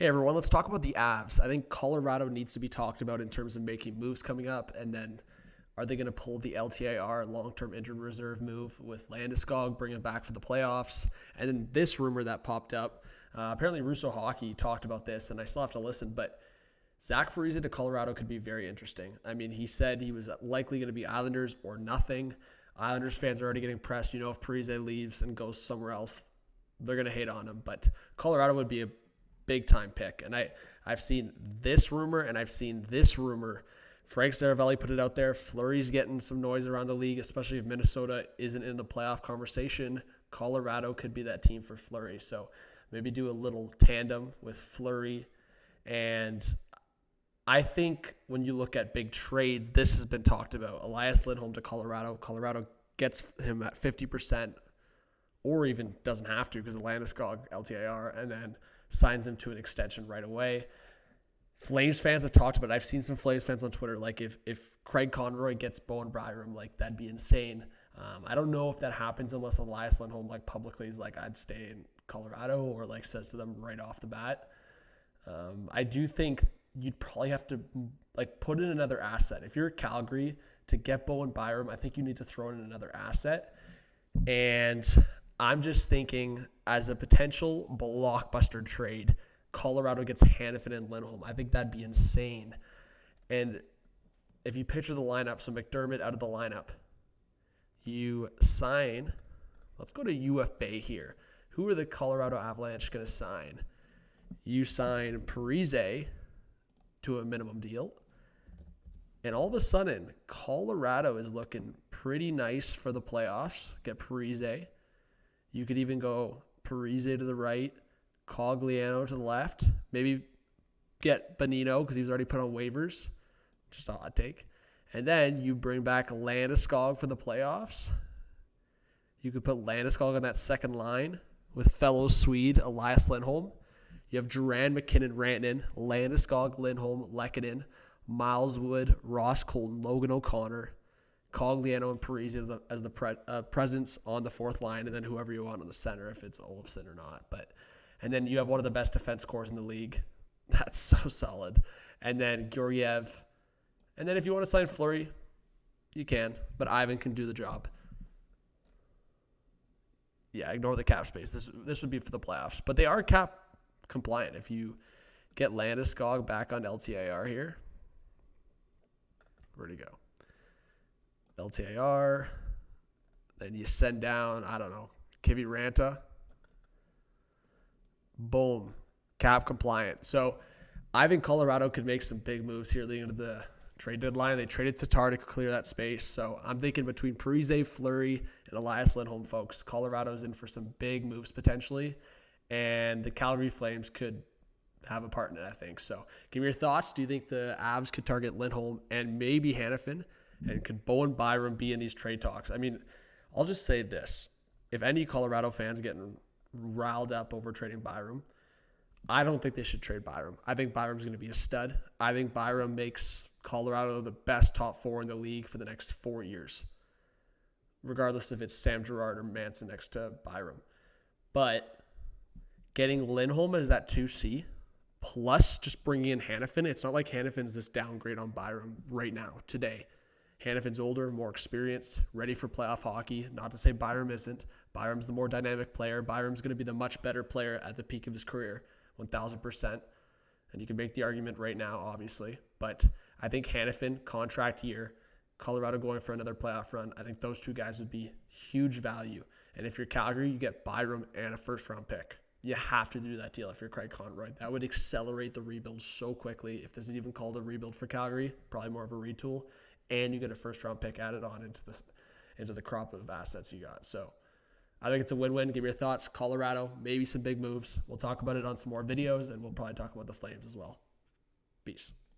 Hey everyone, let's talk about the Avs. I think Colorado needs to be talked about in terms of making moves coming up, and then are they going to pull the LTIR long-term injured reserve move with Landeskog, bring it back for the playoffs? And then this rumor that popped up, apparently Russo Hockey talked about this, and I still have to listen, but Zach Parise to Colorado could be very interesting. I mean, he said he was likely going to be Islanders or nothing. Islanders fans are already getting pressed. You know, if Parise leaves and goes somewhere else, they're going to hate on him. But Colorado would be a big-time pick. And I've seen this rumor, and I've seen this rumor. Frank Saravelli put it out there. Fleury's getting some noise around the league, especially if Minnesota isn't in the playoff conversation. Colorado could be that team for Fleury. So maybe do a little tandem with Fleury. And I think when you look at big trades, this has been talked about. Elias Lindholm to Colorado. Colorado gets him at 50%, or even doesn't have to because of Landeskog LTIR, and then signs him to an extension right away. Flames fans have talked about it. I've seen some Flames fans on Twitter, like if Craig Conroy gets Bowen Byram, like that'd be insane. I don't know if that happens unless Elias Lindholm like publicly is like, I'd stay in Colorado, or like says to them right off the bat. I do think you'd probably have to like put in another asset. If you're Calgary, to get Bowen Byram, I think you need to throw in another asset. And I'm just thinking as a potential blockbuster trade, Colorado gets Hanifin and Lindholm. I think that'd be insane. And if you picture the lineup, so McDermott out of the lineup, you sign, let's go to UFA here. Who are the Colorado Avalanche going to sign? You sign Parise to a minimum deal. And all of a sudden, Colorado is looking pretty nice for the playoffs. Get Parise. You could even go Parise to the right, Cogliano to the left. Maybe get Bonino because he was already put on waivers. Just a hot take. And then you bring back Landeskog for the playoffs. You could put Landeskog on that second line with fellow Swede Elias Lindholm. You have Duran, McKinnon, Rantanen, Landeskog, Lindholm, Lehkonen, Miles Wood, Ross Colton, Logan O'Connor, Cogliano, and Parise as the presence on the fourth line, and then whoever you want on the center, if it's Olofsson or not. And then you have one of the best defense cores in the league. That's so solid. And then Georgiev. And then if you want to sign Fleury, you can, but Ivan can do the job. Yeah, ignore the cap space. This would be for the playoffs. But they are cap compliant. If you get Landeskog back on LTIR here. Where'd he go? LTIR. Then you send down, I don't know, Kivi Ranta. Boom. Cap compliant. So I think Colorado could make some big moves here leading into the trade deadline. They traded Tatar to clear that space. So I'm thinking between Parise, Fleury, and Elias Lindholm, folks, Colorado's in for some big moves potentially. And the Calgary Flames could have a part in it, I think. So give me your thoughts. Do you think the Avs could target Lindholm and maybe Hanifin? And could Bowen Byram be in these trade talks? I mean, I'll just say this. If any Colorado fans getting riled up over trading Byram, I don't think they should trade Byram. I think Byram's going to be a stud. I think Byram makes Colorado the best top four in the league for the next 4 years, regardless if it's Sam Girard or Manson next to Byram. But getting Lindholm as that 2C, plus just bringing in Hanifin, it's not like Hanifin's this downgrade on Byram right now, today. Hanifin's older, more experienced, ready for playoff hockey. Not to say Byram isn't. Byram's the more dynamic player. Byram's going to be the much better player at the peak of his career, 1,000%. And you can make the argument right now, obviously. But I think Hanifin, contract year, Colorado going for another playoff run, I think those two guys would be huge value. And if you're Calgary, you get Byram and a first-round pick. You have to do that deal if you're Craig Conroy. That would accelerate the rebuild so quickly. If this is even called a rebuild for Calgary, probably more of a retool. And you get a first-round pick added on into the crop of assets you got. So I think it's a win-win. Give me your thoughts. Colorado, maybe some big moves. We'll talk about it on some more videos, and we'll probably talk about the Flames as well. Peace.